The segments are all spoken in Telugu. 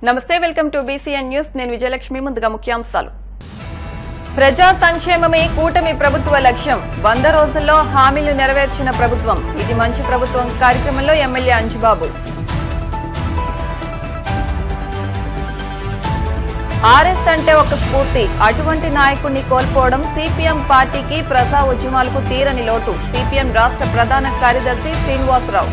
నమస్తే వెల్కమ్ టు బీసీఎన్ న్యూస్ నేను విజయలక్ష్మి ముందుగా ముఖ్యాంశాలు ప్రజా సంక్షేమమే కూటమి ప్రభుత్వ లక్ష్యం 100 రోజుల్లో హామీలు నెరవేర్చిన ప్రభుత్వం ఇది మంచి ప్రభుత్వం కార్యక్రమంలో ఎమ్మెల్యే అంజుబాబు ఆర్ఎస్ అంటే ఒక స్ఫూర్తి అటువంటి నాయకుడిని కోల్పోవడం సిపిఎం పార్టీకి ప్రజా ఉద్యమాలకు తీరని లోటు సిపిఎం రాష్ట్ర ప్రధాన కార్యదర్శి శ్రీనివాసరావు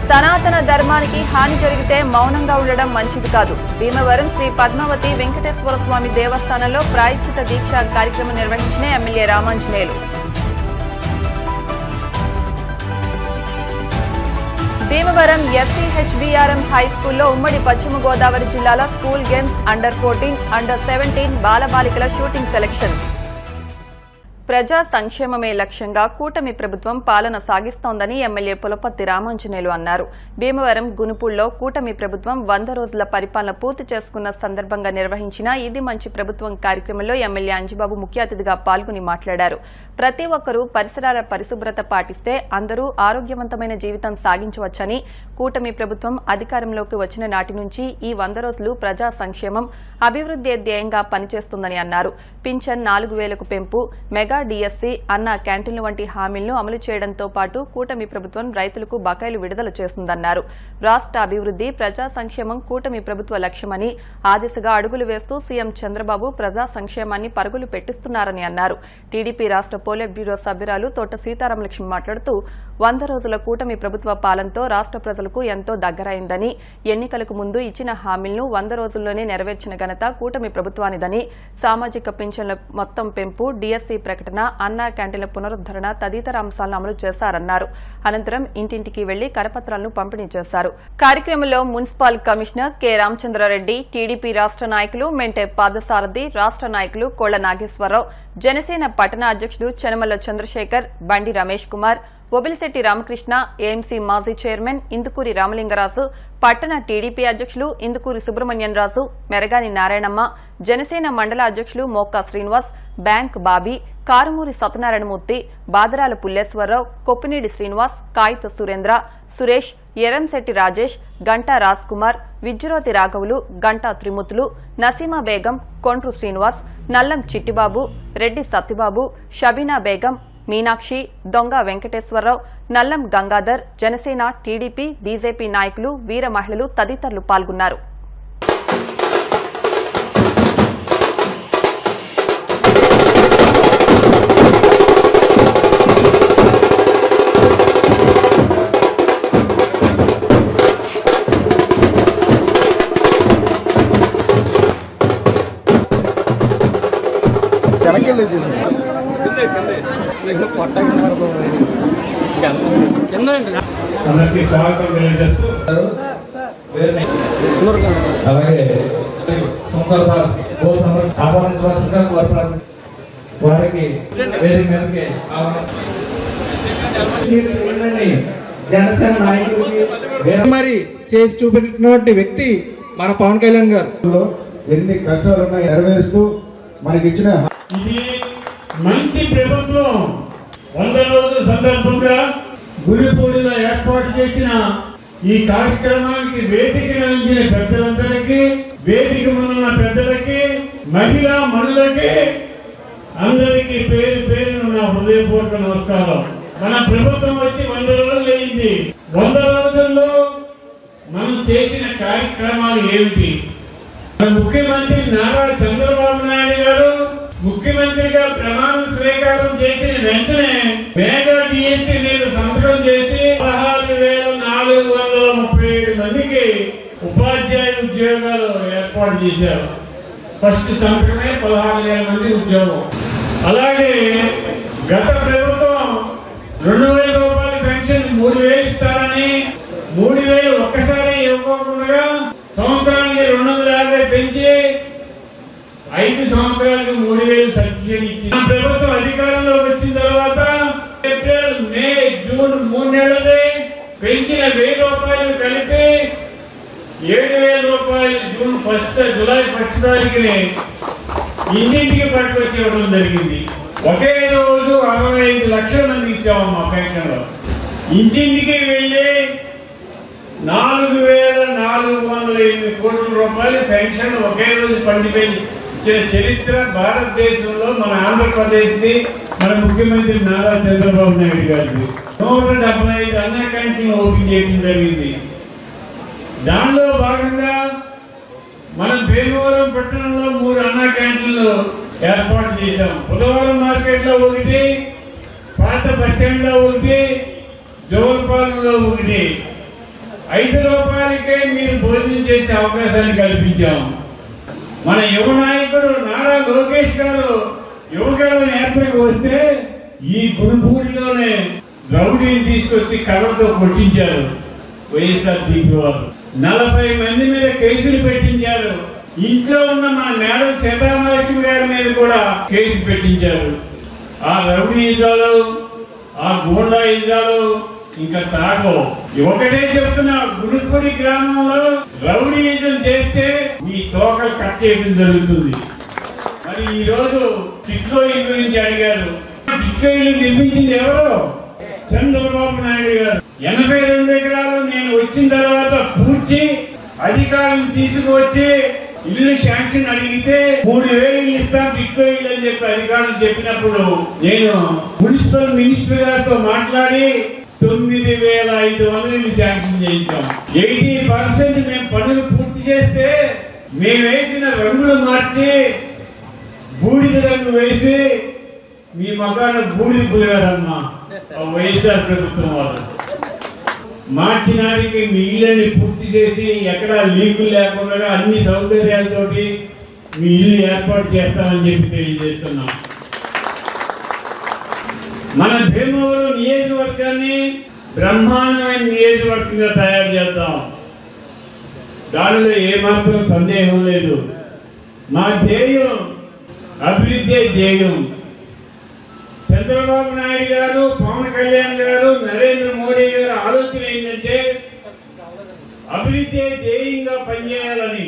సనాతన ధర్మానికి హాని జరిగితే మౌనంగా ఉండడం మంచిది కాదు భీమవరం శ్రీ పద్మావతి వెంకటేశ్వర స్వామి దేవస్థానంలో ప్రాయశ్చిత దీక్ష కార్యక్రమం నిర్వహించిన ఎమ్మెల్యే రామాంజనేయులు భీమవరం ఎస్సీహెచ్బీఆర్ఎం హైస్కూల్లో ఉమ్మడి పశ్చిమ గోదావరి జిల్లాలో స్కూల్ గేమ్స్ అండర్ 14, అండర్ 17 బాలబాలికల షూటింగ్ సెలక్షన్స్ ప్రజా సంక్షేమమే లక్ష్యంగా కూటమి ప్రభుత్వం పాలన సాగిస్తోందని ఎమ్మెల్యే పులపర్తి రామాంజనేయులు అన్నారు భీమవరం గునుపుల్లో కూటమి ప్రభుత్వం 100 రోజుల పరిపాలన పూర్తి చేసుకున్న సందర్భంగా నిర్వహించిన ఇది మంచి ప్రభుత్వం కార్యక్రమంలో ఎమ్మెల్యే అంజుబాబు ముఖ్య అతిథిగా పాల్గొని మాట్లాడారు ప్రతి ఒక్కరూ పరిసరాల పరిశుభ్రత పాటిస్తే అందరూ ఆరోగ్యవంతమైన జీవితం సాగించవచ్చని కూటమి ప్రభుత్వం అధికారంలోకి వచ్చిన నాటి నుంచి ఈ 100 రోజులు ప్రజా సంక్షేమం అభివృద్ధి ధ్యేయంగా పనిచేస్తుందని అన్నారు పింఛన్ 4000కు పెంపు మెగా డిఎస్సీ అన్న క్యాంటీన్లు వంటి హామీలను అమలు చేయడంతో పాటు కూటమి ప్రభుత్వం రైతులకు బకాయిలు విడుదల చేస్తుందన్నారు రాష్ట్ర అభివృద్ధి ప్రజా సంక్షేమం కూటమి ప్రభుత్వ లక్ష్యమని ఆ దిశగా అడుగులు వేస్తూ సీఎం చంద్రబాబు ప్రజా సంక్షేమాన్ని పరుగులు పెట్టిస్తున్నారని అన్నారు టీడీపీ రాష్ట్ర పోలిట్ బ్యూరో సభ్యురాలు తోట సీతారామలక్ష్మి మాట్లాడుతూ 100 రోజుల కూటమి ప్రభుత్వ పాలనతో రాష్ట్ర ప్రజలకు ఎంతో దగ్గరైందని ఎన్నికలకు ముందు ఇచ్చిన హామీలను 100 రోజుల్లోనే నెరవేర్చిన ఘనత కూటమి ప్రభుత్వానిదని సామాజిక పింఛన్ల మొత్తం పెంపు డిఎస్సీ ప్రకటన అన్నా క్యాంటీన్ల పునరుద్దరణ తదితర అంశాలను అమలు చేశారన్నారు అనంతరం ఇంటింటికి వెళ్లి కరపత్రాలను పంపిణీ చేశారు కార్యక్రమంలో municipal commissioner K Ramachandra Reddy TDP రాష్ట్ర నాయకులు మెంటే పాదసారథి రాష్ట్ర నాయకులు కోళ్ల నాగేశ్వరరావు జనసేన పట్టణ అధ్యక్షుడు చెనమల్ల చంద్రశేఖర్ బండి రమేష్ కుమార్ ఒబిలిశెట్టి రామకృష్ణ ఏఎంసీ మాజీ చైర్మన్ ఇందుకూరి రామలింగరాజు పట్టణ టీడీపీ అధ్యక్షులు ఇందుకూరి సుబ్రహ్మణ్యం రాజు మెరగాని నారాయణమ్మ జనసేన మండల అధ్యక్షులు మోకా శ్రీనివాస్ బ్యాంక్ బాబీ కారుమూరి సత్యనారాయణమూర్తి బాదరాల పుల్లేశ్వరరావు కొప్పినేడి శ్రీనివాస్ కాయిత సురేంద్ర సురేష్ ఎరంశెట్టి రాజేష్ గంటా రాజ్ కుమార్ విజ్జురోతి రాఘవులు గంటా త్రిమూర్తులు నసీమా బేగం కొండ్రు శ్రీనివాస్ నల్లం చిట్టిబాబు రెడ్డి సత్యబాబు షబీనా బేగం మీనాక్షి దొంగ వెంకటేశ్వరరావు నల్లం గంగాధర్ జనసేన టీడీపీ బీజేపీ నాయకులు వీర మహిళలు తదితరులు పాల్గొన్నారు అందరికీ స్వాగతం తెలియజేస్తూ అలాగే సుందరదాస్ ఆహ్వానించవలసిందిగా కోరుతున్నాను వారికి వేదిక మీదకి జనసేన నాయకుడికి మరి చేసి చూపించినటువంటి వ్యక్తి మన పవన్ కళ్యాణ్ గారు ఎన్ని కష్టాలున్నా నెరవేరుస్తూ మనకి ఇచ్చిన ఇది మంచి ప్రభుత్వం 100 రోజుల సందర్భంగా గురిపూడిలో ఏర్పాటు చేసిన ఈ కార్యక్రమానికి వేదిక అందించిన పెద్దలందరికీ వేదిక ముందున్న పెద్దలకి మహిళా మనులకి అందరికీ పేరు పేరున నా హృదయపూర్వక నమస్కారం మన ప్రభుత్వం వచ్చి 100 రోజులు అయింది 100 రోజుల్లో మనం చేసిన కార్యక్రమాలు ఏమిటి మన ముఖ్యమంత్రి నారా చంద్రబాబు నాయుడు గారు ముఖ్యమంత్రిగా ప్రమాణ స్వీకారం చేసిన వెంటనే మెగా డిఎస్సీ మీద సంతకం చేసి 16,437 మందికి ఉపాధ్యాయ ఉద్యోగాలు ఏర్పాటు చేశారు ఫస్ట్ సంతకమే 16,000 మంది ఉద్యోగం అలాగే గత ప్రభుత్వం 2,000 రూపాయల పెన్షన్ 3,000 ఇస్తారని 3,000 ఒక్కసారి ఇవ్వకుండా సంవత్సరానికి 250 పెంచి 5 సంవత్సరాలకు 3,000 సబ్సిడీ ఇచ్చింది ప్రభుత్వం అధికారంలోకి వచ్చిన తర్వాత ఏప్రిల్ మే జూన్ 3 నెలలే పెంచిన 1,000 రూపాయలు కలిపి 7,000 రూపాయలు జూలై 1 తారీఖుని ఇంటింటికి పట్టుకొచ్చి ఇవ్వడం జరిగింది ఒకే రోజు 65 లక్షల మంది ఇచ్చామమ్మా పెన్షన్లో ఇంటింటికి వెళ్ళి 4,408 కోట్ల రూపాయలు పెన్షన్ ఒకే రోజు పండిపోయి ఇచ్చిన చరిత్ర భారతదేశంలో మన ఆంధ్రప్రదేశ్ది మన ముఖ్యమంత్రి నారా చంద్రబాబు నాయుడు గారిది. 175 అన్న క్యాంటీన్లు ఓపెన్ చేయడం జరిగింది. దానిలో భాగంగా మనం భీమవరం పట్టణంలో 3 అన్న క్యాంటీన్లు ఏర్పాటు చేశాం. బుధవారం మార్కెట్లో ఒకటి, పాత బస్టాండ్లో ఒకటి, జోల్పాలెంలో ఒకటి. 5 రూపాయలకే మీరు భోజనం చేసే అవకాశాన్ని కల్పించాం. మన యువ నాయకుడు నారా లోకేష్ గారు యువకుల యాత్రకు వస్తే ఈ గురుపూడిలోనే రౌడీని తీసుకొచ్చి కర్రతో కొట్టించారు వైఎస్ఆర్సీపీ వారు. 40 మంది మీద కేసులు పెట్టించారు. ఇంట్లో ఉన్న మన మేడం సీతామలక్ష్మి గారి మీద కూడా కేసు పెట్టించారు. ఆ రౌడీ యుద్ధాలు, ఆ గూండా యుద్ధాలు ఇంకా సాగో. ఒకటే చెప్తున్నా, గురుపూడి గ్రామంలో రౌడీ యుద్ధం చేస్తే మీ తోకలు కట్ చేయడం జరుగుతుంది. మరి ఈ రోజు టిట్కోయిల్ గురించి అడిగారు. టిట్కోయిల్ నిర్మించింది ఎవరు? చంద్రబాబు నాయుడు గారు. 82 ఎకరాలు నేను వచ్చిన తర్వాత పూడ్చి అధికారులను తీసుకువచ్చి ఇల్లు శాంక్షన్ అడిగితే 3,000 ఇల్లు ఇస్తాం టిట్కోయిల్ అని చెప్పి అధికారులు చెప్పినప్పుడు నేను మున్సిపల్ మినిస్టర్ గారితో మాట్లాడి 9,500 ఇల్లు శాంక్షన్ చేయించాం. 80% మేము పనులు పూర్తి చేస్తే మేము వేసిన రంగులు మార్చి బూడిద రంగు వేసి మీ మగాన బూడిద పులిగారమ్మా వైఎస్ఆర్ ప్రభుత్వం వాళ్ళు. మార్చి నాటికి మీ ఇళ్ళని పూర్తి చేసి ఎక్కడా లీకులు లేకుండా అన్ని సౌకర్యాలతోటి మీ ఇల్లు ఏర్పాటు చేస్తామని చెప్పి తెలియజేస్తున్నాం. మన భీమవరం నియోజకవర్గాన్ని బ్రహ్మాండమైన నియోజకవర్గంగా తయారు చేద్దాం. దానిలో ఏమాత్రం సందేహం లేదు. మా ధ్యేయం అభివృద్ధి ధ్యేయం. చంద్రబాబు నాయుడు గారు, పవన్ కళ్యాణ్ గారు, నరేంద్ర మోడీ గారు ఆలోచన ఏంటంటే అభివృద్ధి ధ్యేయంగా పనిచేయాలని.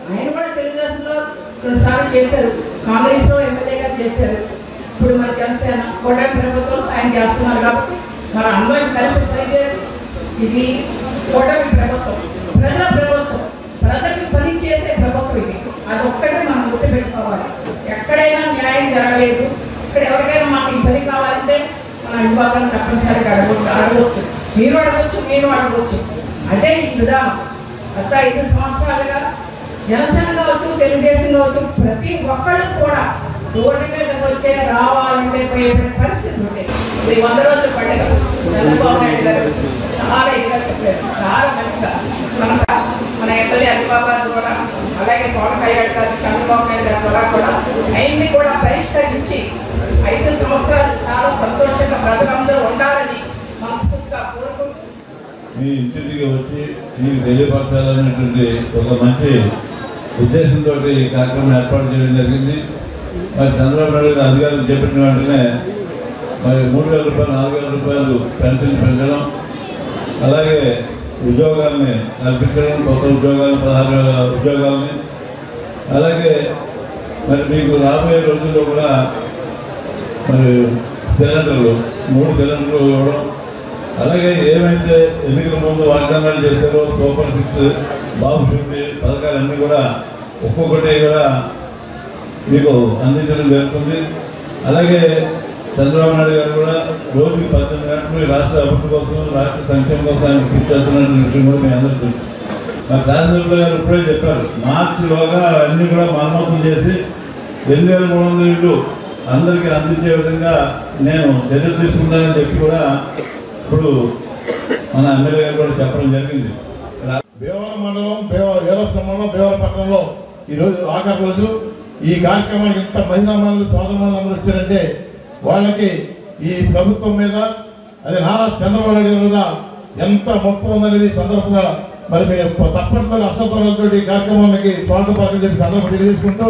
ఆయన కూడా తెలుగుదేశంలో కొన్నిసార్లు చేశారు, కాంగ్రెస్ లో ఎమ్మెల్యేగా చేశారు. ఇప్పుడు మన జనసేన కూడా ప్రభుత్వం ఆయన చేస్తున్నారు. కాబట్టి మన అందరం కలిసి పనిచేసి ఇది కూటమి ప్రభుత్వం, ప్రజల ప్రభుత్వం, ప్రజలకు పని చేసే ప్రభుత్వం ఇది. అది ఒక్కటే మనం గుర్తుపెట్టుకోవాలి. ఎక్కడైనా న్యాయం జరగలేదు, ఇక్కడ ఎవరికైనా మాకు ఈ పని కావాలంటే మన విభాగాన్ని తప్పనిసరిగా అడగవచ్చు. మీరు అడగవచ్చు, నేను అడగవచ్చు. అదే ఈ విధానం. గత 5 సంవత్సరాలుగా జనసేన కావచ్చు, తెలుగుదేశం కావచ్చు, ప్రతి ఒక్కళ్ళు కూడా రోడ్డు మీద వచ్చే రావాలంటే పోయే పరిస్థితి ఉంటాయి. ఇది 100 రోజుల పండుగ చంద్రబాబు నాయుడు గారు చాలా ఇదిగా చెప్పారు, చాలా మంచిగా. మన ఎమ్మెల్యే అదిబాబు గారు కూడా, అలాగే పవన్ కళ్యాణ్ గారు, చంద్రబాబు నాయుడు గారు కూడా అన్ని కూడా పరిష్కరించి 5 సంవత్సరాలు చాలా సంతోషంగా ప్రజలందరూ ఉండాలని మనస్ఫూర్తిగా కోరుకుంటూ మీ ఇంటికి వచ్చి మీకు తెలియపరచాలనేటువంటి ఒక మంచి ఉద్దేశంతో ఈ కార్యక్రమం ఏర్పాటు చేయడం జరిగింది. మరి చంద్రబాబు నాయుడు అధికారులు చెప్పిన వెంటనే మరి 3,000 రూపాయలు, 4,000 రూపాయలు పెన్షన్ పెంచడం, అలాగే ఉద్యోగాల్ని కల్పించడం, కొత్త ఉద్యోగాలు 16,000 ఉద్యోగాలని, అలాగే మరి మీకు రాబోయే రోజుల్లో కూడా మరి సిలిండర్లు 3 సిలిండర్లు ఇవ్వడం, అలాగే ఏమైతే ఎన్నికల ముందు వాగ్దానాలు చేశారో సూపర్ 6, బాబు షూటి పథకాలన్నీ కూడా ఒక్కొక్కటి కూడా మీకు అందించడం జరుగుతుంది. అలాగే చంద్రబాబు నాయుడు గారు కూడా రోజుకి 18 గంటలు రాష్ట్ర అభివృద్ధి కోసం, రాష్ట్ర సంక్షేమం కోసం ఆయన కృషి చేస్తున్న విషయం కూడా మీ అందరూ తెలుసు. మరి శాసనసభ్యులు గారు ఇప్పుడే చెప్పారు, మార్చిలోగా అన్నీ కూడా మరమ్మతులు చేసి 8,300 ఇళ్ళు అందరికీ అందించే విధంగా నేను చర్యలు తీసుకుంటానని చెప్పి కూడా ఇప్పుడు మన ఎమ్మెల్యే గారు కూడా చెప్పడం జరిగింది. భీమవరం మండలం, ఏలూరు మండలం, భీమవరం పట్టణంలో ఈరోజు ఆఖరి రోజు. ఈ కార్యక్రమానికి ఇంత మహిళా మండలి సోదరులు అందరూ వచ్చారంటే వాళ్ళకి ఈ ప్రభుత్వం మీద, అదే నారా చంద్రబాబు నాయుడు మీద ఎంత మొత్తం ఉందనేది సందర్భంగా మరి మేము తప్పనిసరి అసంతోషాలతో ఈ కార్యక్రమానికి స్వాగతం చెప్పి సందర్భం తెలియజేసుకుంటూ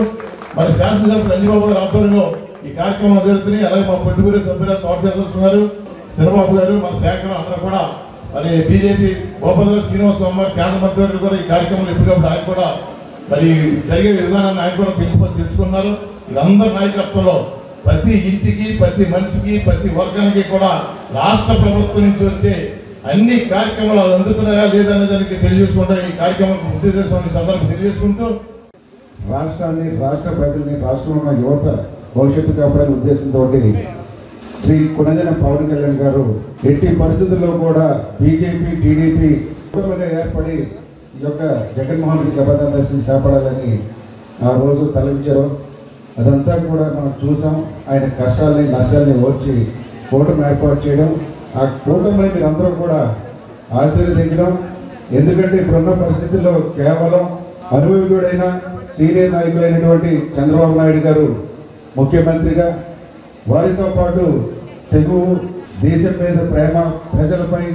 మరి శాసనసభ్యులు రంజిబాబు గారి ఆధ్వర్యంలో ఈ కార్యక్రమం జరుగుతుంది. అలాగే మా పొట్టుకూరి సభ్యులు తోటసేస్తున్నారు, చంద్రబాబు గారు, మన శాఖలో అందరూ కూడా, మరి బీజేపీ గోపాల శ్రీనివాసరావు గారు కేంద్ర మంత్రి కూడా ఈ కార్యక్రమంలో ఎప్పటికప్పుడు ఆయన కూడా మరి జరిగే విధానాన్ని ఆయన కూడా తెలుసుకున్నారు. వీళ్ళందరి నాయకత్వంలో ప్రతి ఇంటికి, ప్రతి మనిషికి, ప్రతి వర్గానికి కూడా రాష్ట్ర ప్రభుత్వం నుంచి వచ్చే అన్ని కార్యక్రమాలు అందుతున్నాయా లేదనే దానికి తెలియజేసుకుంటా ఈ కార్యక్రమం ఉద్దేశం సందర్భం తెలియజేసుకుంటూ రాష్ట్రాన్ని, రాష్ట్ర ప్రజల్ని, రాష్ట్రంలో ఉన్న యువత భవిష్యత్తు కాపాడనే ఉద్దేశంతో శ్రీ కొనజన పవన్ కళ్యాణ్ గారు ఎట్టి పరిస్థితుల్లో కూడా బీజేపీ, టీడీపీ కూటమిగా ఏర్పడి ఈ యొక్క జగన్మోహన్ రెడ్డి జబర్దస్త్ కాపాడాలని ఆ రోజు తలపించారు. అదంతా కూడా మనం చూసాం. ఆయన కష్టాలని, నష్టాలని ఓర్చి కూటమి ఏర్పాటు చేయడం, ఆ కూటమిని మీరందరూ కూడా ఆశీర్వదించడం. ఎందుకంటే ఇప్పుడున్న పరిస్థితుల్లో కేవలం అనుభవీయుడైన సీనియర్ నాయకులైనటువంటి చంద్రబాబు నాయుడు గారు ముఖ్యమంత్రిగా, వారితో పాటు తెగువ, దేశం మీద ప్రేమ, ప్రజలపై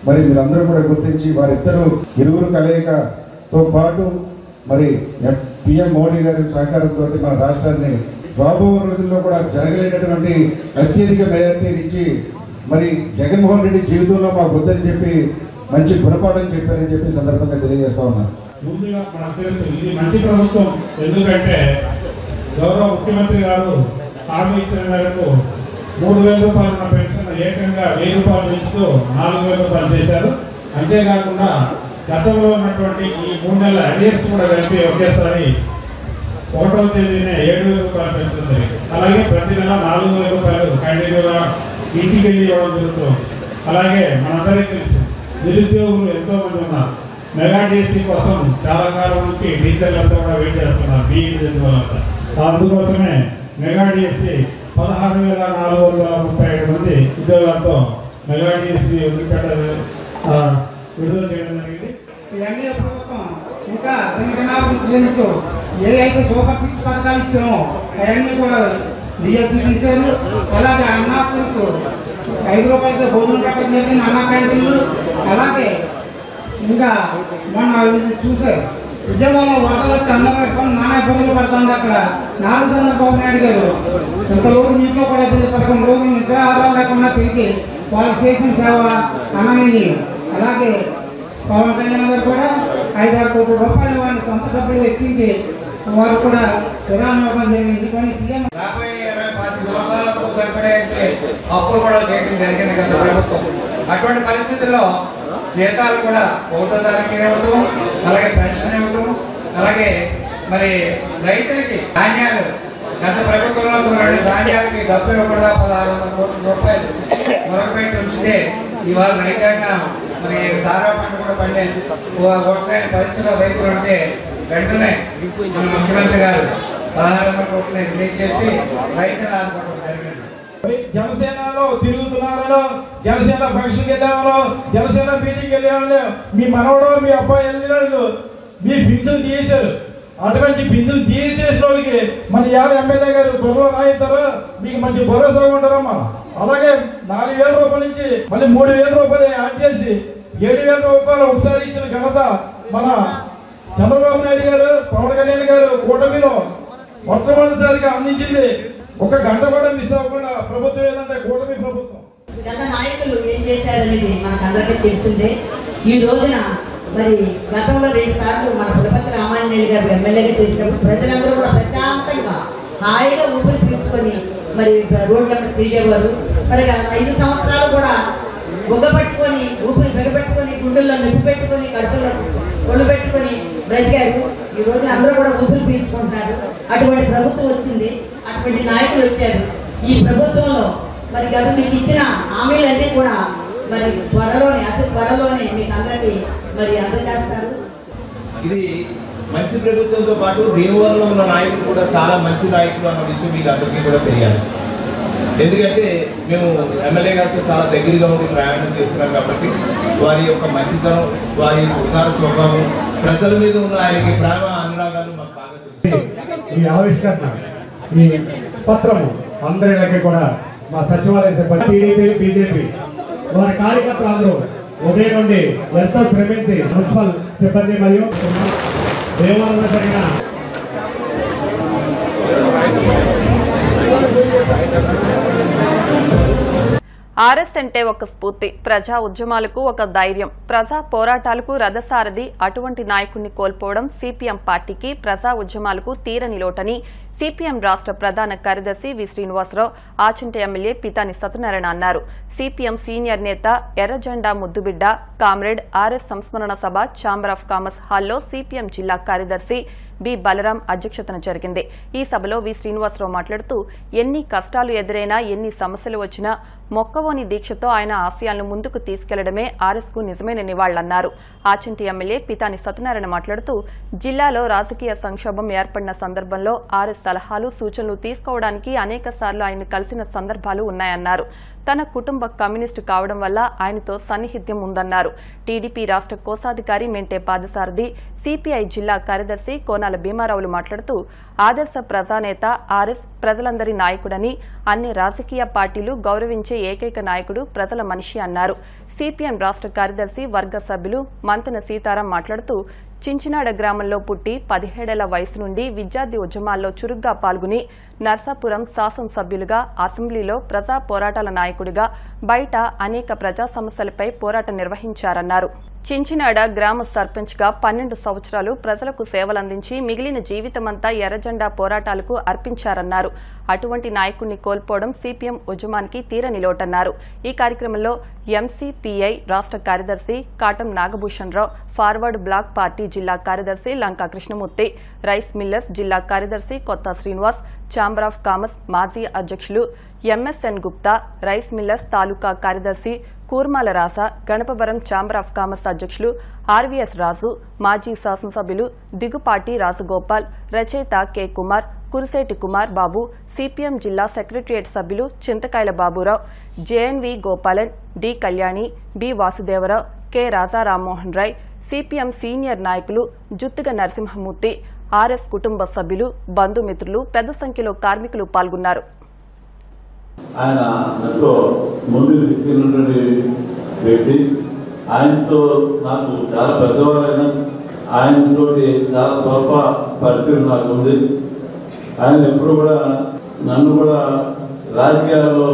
మరి మీరందరూ కూడా గుర్తించి వారిద్దరూ ఇరువురు కలయికతో పాటు మరి పిఎం మోడీ గారి సహకారంతో మన రాష్ట్రాన్ని రాబో రోజుల్లో కూడా జరగలేనటువంటి అత్యధిక మెజార్టీని ఇచ్చి మరి జగన్మోహన్ రెడ్డి జీవితంలో మాకు వద్దని చెప్పి మంచి గుణపాఠం చెప్పారని చెప్పి సందర్భంగా తెలియజేస్తా ఉన్నారు. ముందుగా మనకు తెలుసు ఇది మంచి ప్రభుత్వం. ఎందుకంటే గౌరవ ముఖ్యమంత్రి గారు హామీ ఇచ్చిన మేరకు 3,000 రూపాయలు ఉన్న పెన్షన్ ఏకంగా 1,000 రూపాయలు పెంచుతూ 4,000 రూపాయలు చేశారు. అంతేకాకుండా గతంలో ఉన్నటువంటి ఈ 3 నెలల అరియర్స్ కూడా కలిపి ఒకేసారి 1వ తేదీనే 7,000 రూపాయలు పెంచుతుంది. అలాగే ప్రతి నెల 4,000 రూపాయలు కంటిన్యూగా ఇంటికి వెళ్ళి ఇవ్వడం జరుగుతుంది. అలాగే మనందరికీ తెలుసు నిరుద్యోగులు ఎంతో మంది ఉన్నారు. మెగా డిఎస్సీ కోసం చాలా కాలం నుంచి టీచర్లంతా కూడా వెయిట్ చేస్తున్నారు. బీఈడీ చదివాలంతా అందుకోసమే మెగా డిఎస్సీ 16,437 మంది ఉద్యోగాలతో మెగా డిఎస్సీ విడుదల చేయడం జరిగింది. ఎన్డీఏ ప్రభుత్వం ఇంకా తెలుసు ఏదైతే సూపర్ 6 పథకాలు ఇచ్చామో అవన్నీ కూడా డిఎస్సీ తీశారు. అలాగే అన్నాకు 5 రూపాయలతో భోజనం పెట్టడం జరిగింది, అన్నా క్యాంటీన్లు. అలాగే ఇంకా మొన్న చూసారు ఉద్యోగంలో వరదలు వచ్చి అన్నం పెట్టుకొని నానా ఇబ్బందులు పడుతుంది. అక్కడ 4 చంద్రబాబు నాయుడు గారు ఇంతలోపు నీటిలో కూడా 11 రోజులు నిద్ర ఆధారం లేకుండా తిరిగి వాళ్ళు చేసిన సేవ అన్ననీయం. అలాగే పవన్ కళ్యాణ్ గారు కూడా 5-6 కోట్ల రూపాయలు వారిని సొంత డబ్బులు ఎక్కించి వారు కూడా విరామం జరిగింది. కానీ సీఎం 50-55 సంవత్సరాలకు సరిపడే అప్పులు కూడా చేయడం జరిగింది గత ప్రభుత్వం. అటువంటి పరిస్థితుల్లో జీతాలు కూడా 1వ తారీఖు ఇవ్వటం, అలాగే పెన్షన్ ఇవ్వటం, అలాగే మరి రైతులకి ధాన్యాలు గత ప్రభుత్వంలో 2 ధాన్యాలకి డబ్బు ఇవ్వకుండా 1,600 కోట్ల రూపాయలు మొరగపెట్టి ఉంచితే ఇవాళ రైతాంగం మరి సారా పంట కూడా పండే వ్యవసాయ పరిస్థితుల్లో రైతులు ఉంటే వెంటనే మన ముఖ్యమంత్రి గారు 1,600 కోట్లు రిలీజ్ చేసి రైతులను ఆదుకోవడం జరిగింది. జనసేనలో తిరుగుతున్నారనో, జనసేన ఫంక్షన్కి వెళ్ళామనో, జనసేన మీటింగ్కి వెళ్ళామనో మీ మనవడో మీ అబ్బాయి వెళ్ళినాడు మీ పింఛను తీసేశారు. అటువంటి పింఛను తీసేసిన వాళ్ళకి మన యారు ఎమ్మెల్యే గారు త్వరలో రాయిస్తారో మీకు మంచి భరోసా ఉంటారమ్మా. అలాగే 4,000 రూపాయల నుంచి మళ్ళీ 3,000 రూపాయలు యాడ్ చేసి 7,000 రూపాయలు ఒకసారి ఇచ్చిన ఘనత మన చంద్రబాబు నాయుడు గారు, పవన్ కళ్యాణ్ గారు కూటమిలో మొట్టమొదటిసారిగా అందించింది. 1 గంట కూడా మిస్ అవ్వకుండా ప్రభుత్వం ఏదంటే కూటమి ప్రభుత్వం. గత నాయకులు ఏం చేశారనేది మనకు అందరికీ తెలిసిందే. ఈ రోజున మరి గతంలో 2 సార్లు మన పులపతి రామాంజనేయులు గారు ఎమ్మెల్యేగా చేసినప్పుడు ప్రజలందరూ కూడా ప్రశాంతంగా హాయిగా ఊపిరి పీల్చుకొని మరి రోడ్ల తిరిగేవారు. మరి 5 సంవత్సరాలు కూడా బొగ్గపెట్టుకొని ఊపిరి బిగపెట్టుకొని గుండెల్లో నొప్పి పెట్టుకొని కడుపులో ఒళ్ళు పెట్టుకొని బ్రతికారు. ఈ రోజు అందరూ కూడా ఊపిరి పీల్చుకుంటున్నారు. అటువంటి ప్రభుత్వం వచ్చింది, అటువంటి నాయకులు వచ్చారు. ఈ ప్రభుత్వంలో మరి గత మీకు ఇచ్చిన హామీలన్నీ కూడా మరి అతి త్వరలోనే మీకు అందరికీ మరి అందజేస్తారు. ఇది మంచి ప్రభుత్వంతో పాటు భీమవరంలో ఉన్న నాయకులు కూడా చాలా మంచి నాయకులు అన్న విషయం మీకు అందరికీ కూడా తెలియాలి. ఎందుకంటే మేము ఎమ్మెల్యే గారితో చాలా దగ్గరగా ఉండి ప్రయాణం చేస్తున్నాం కాబట్టి వారి యొక్క మంచితనం, వారి ఉదార స్వభావం, ప్రజల మీద ఉన్న ఆయనకి ప్రేమ అనురాగాలు మాకు బాగా తెలుసు. ఈ ఆవిష్కరణ, ఈ పత్రము అందరికీ కూడా మా సచివాలయ సిబ్బంది, టీడీపీ, బీజేపీ వారి కార్యకర్తలు అందరూ ఉదయం నుండి ఎంతో శ్రమించి మున్సిపల్ సిబ్బంది మరియు దేవాలయంలో జరిగిన ఆర్ఎస్ అంటే ఒక స్ఫూర్తి, ప్రజా ఉద్యమాలకు ఒక ధైర్యం, ప్రజా పోరాటాలకు రథసారథి. అటువంటి నాయకుడిని కోల్పోవడం సిపిఎం పార్టీకి, ప్రజా ఉద్యమాలకు తీరని లోటని సిపిఎం రాష్ట్ర ప్రధాన కార్యదర్శి వి శ్రీనివాసరావు, ఆచంట ఎమ్మెల్యే పితాని సత్యనారాయణ అన్నారు. సిపిఎం సీనియర్ నేత ఎర్రజెండా ముద్దుబిడ్డ కామ్రేడ్ ఆర్ఎస్ సంస్మరణ సభ ఛాంబర్ ఆఫ్ కామర్స్ హాల్లో సిపిఎం జిల్లా కార్యదర్శి బి బలరాం అధ్యక్షతన జరిగింది. ఈ సభలో వి శ్రీనివాసరావు మాట్లాడుతూ ఎన్ని కష్టాలు ఎదురైనా, ఎన్ని సమస్యలు వచ్చినా మొక్కవోని దీక్షతో ఆయన ఆశయాలను ముందుకు తీసుకెళ్లడమే ఆర్ఎస్కు నిజమైన నివాళులన్నారు. ఆచంటి ఎమ్మెల్యే పితాని సత్యనారాయణ మాట్లాడుతూ జిల్లాలో రాజకీయ సంక్షోభం ఏర్పడిన సందర్భంలో ఆర్ఎస్ సలహాలు, సూచనలు తీసుకోవడానికి అనేకసార్లు ఆయన కలిసిన సందర్భాలు ఉన్నాయన్నారు. తన కుటుంబ కమ్యూనిస్టు కావడం వల్ల ఆయనతో సన్నిహిత్యం ఉందన్నారు. టీడీపీ రాష్ట్ర కోశాధికారి మెంటే పాదసారథి, సిపిఐ జిల్లా కార్యదర్శి కోనాల భీమారావులు మాట్లాడుతూ ఆదర్శ ప్రజానేత ఆర్ఎస్ ప్రజలందరి నాయకుడని, అన్ని రాజకీయ పార్టీలు గౌరవించే ఏకైక నాయకుడు, ప్రజల మనిషి అన్నారు. సిపిఎం రాష్ట్ర కార్యదర్శి వర్గ సభ్యులు మంతెన సీతారాం మాట్లాడుతూ చించినాడ గ్రామంలో పుట్టి 17 ఏళ్ల వయసు నుండి విద్యార్థి ఉద్యమాల్లో చురుగ్గా పాల్గొని నర్సాపురం శాసనసభ్యులుగా, అసెంబ్లీలో ప్రజా పోరాటాల నాయకుడిగా, బయట అనేక ప్రజా సమస్యలపై పోరాటం నిర్వహించారన్నారు. చించినాడ గ్రామ సర్పంచ్గా 12 సంవత్సరాలు ప్రజలకు సేవలందించి మిగిలిన జీవితమంతా ఎర్రజెండా పోరాటాలకు అర్పించారన్నారు. అటువంటి నాయకుడిని కోల్పోవడం సిపిఎం ఉద్యమానికి తీరని లోటన్నారు. ఈ కార్యక్రమంలో ఎంసీపీఐ రాష్ట్ర కార్యదర్శి కాటం నాగభూషణ్ రావు, ఫార్వర్డ్ బ్లాక్ పార్టీ జిల్లా కార్యదర్శి లంకా కృష్ణమూర్తి, రైస్ మిల్లర్స్ జిల్లా కార్యదర్శి కొత్త శ్రీనివాస్, ఛాంబర్ ఆఫ్ కామర్స్ మాజీ అధ్యక్షులు MSN Gupta, rice millers taluka కార్యదర్శి Kurmala Rasa, Ganapavaram chamber of commerce అధ్యక్షులు ఆర్వీఎస్ రాజు, మాజీ శాసనసభ్యులు దిగుపాటి రాజగోపాల్, రచయిత కె కుమార్, కురిసేటి కుమార్ బాబు, సిపిఎం జిల్లా సెక్రటరియట్ సభ్యులు Chintakayala Baburao, JNV Gopalan, D Kalyani, B Vasudevarao, K Raja Rammohan Rai, CPM senior నాయకులు జుత్తుగ నరసింహమూర్తి, ఆర్ఎస్ కుటుంబ సభ్యులు, బంధుమిత్రులు పెద్ద సంఖ్యలో కార్మికులు పాల్గొన్నారు. ఆయన ఎంతో ముందుకు తీసుకెళ్ళినటువంటి వ్యక్తి. ఆయనతో నాకు చాలా పెద్దవారైనా ఆయనతో చాలా గొప్ప పరిచయం నాకు ఉంది. ఆయన ఎప్పుడు కూడా నన్ను కూడా రాజకీయాల్లో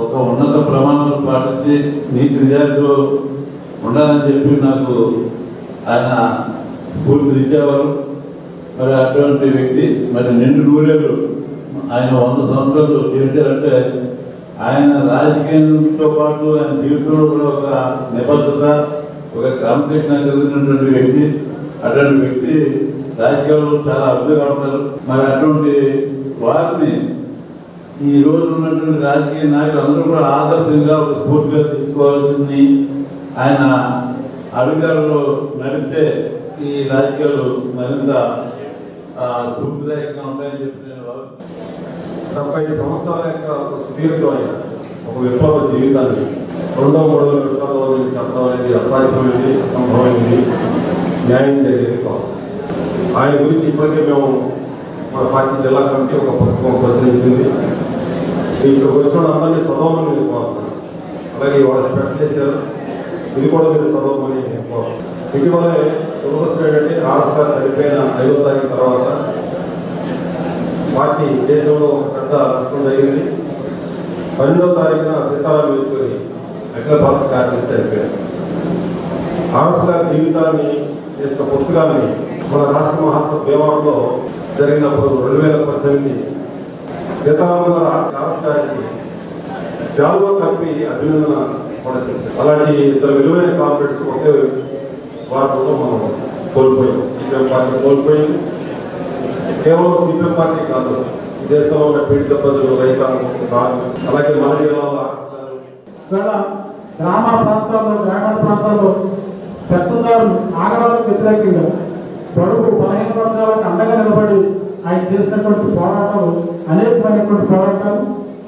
ఒక ఉన్నత ప్రమాణాలు పాటించి నీతి నిజాయితీలో ఉండాలని చెప్పి నాకు ఆయన స్ఫూర్తి ఇచ్చేవారు. మరి అటువంటి వ్యక్తి మరి నిండు నూరేళ్ళు ఆయన 100 సంవత్సరాలు జీవించారంటే ఆయన రాజకీయంతో పాటు ఆయన జీవితంలో కూడా ఒక నిబద్ధత, ఒక క్రమశిక్షణ కలిగినటువంటి వ్యక్తి. అటువంటి వ్యక్తి రాజకీయాల్లో చాలా అరుదుగా ఉంటారు. మరి అటువంటి వారిని ఈ రోజు ఉన్నటువంటి రాజకీయ నాయకులు అందరూ కూడా ఆదర్శంగా ఒక స్ఫూర్తిగా తీసుకోవాల్సింది. ఆయన అధికారంలో నడిస్తే ఈ రాజకీయాలు మరింత స్ఫూర్తిదాయకంగా ఉంటాయని చెప్పి నేను 70 సంవత్సరాల యొక్క సుదీర్ఘమైన ఒక విప్లవ జీవితాన్ని 2వ 3వ విప్లవంలో చెప్పడం అనేది అసాధ్యమైనది, అసంభవమైనది, న్యాయం జరిగేది కాదు. ఆయన గురించి ఇప్పటికే మేము మన పార్టీ జిల్లా కమిటీ ఒక పుస్తకం ప్రచురించింది. ఇక్కడ వచ్చిన అందరినీ చదవమని నేను కోరుతున్నాను. అలాగే వాళ్ళు స్పెషల్ చేశారు, ఇది కూడా మీరు చదవమని నేను కోరుతున్నాను. ఇటీవలే దురదృష్టం ఏంటంటే రాష్ట్ర చనిపోయిన 5వ తారీఖు తర్వాత పార్టీ దేశంలో ఒక పెద్ద నష్టం జరిగింది. 12వ తారీఖున సీతారాం యేచూరి అఖిల భారత కార్యదర్శి చనిపోయారు. ఆర్ఎస్ గారి జీవితాన్ని చేసిన పుస్తకాన్ని మన రాష్ట్ర మహాసభ భీమవరంలో జరిగినప్పుడు 2018 సీతారాం గారు ఆర్ఎస్ గారికి శాలువా కప్పి అభినందన కూడా చేశారు. అలాంటి 2 విలువైన కాంపిటేట్స్ ఒకే వారంలో మనం కోల్పోయాం. సిపిఎం పార్టీ కోల్పోయింది. కేవలం సిపిఎం పార్టీ కాదు, దేశంలో ఉన్న పీడిత ప్రజలు, రైతాంగం, అలాగే మన జిల్లాలో గ్రామీణ ప్రాంతాల్లో పెద్దదారులు ఆడవాళ్ళకు వ్యతిరేకంగా పొడుగు 15 వర్గాలకు అండగా నిలబడి ఆయన చేసినటువంటి పోరాటాలు, అనేకమైనటువంటి పోరాటాలు,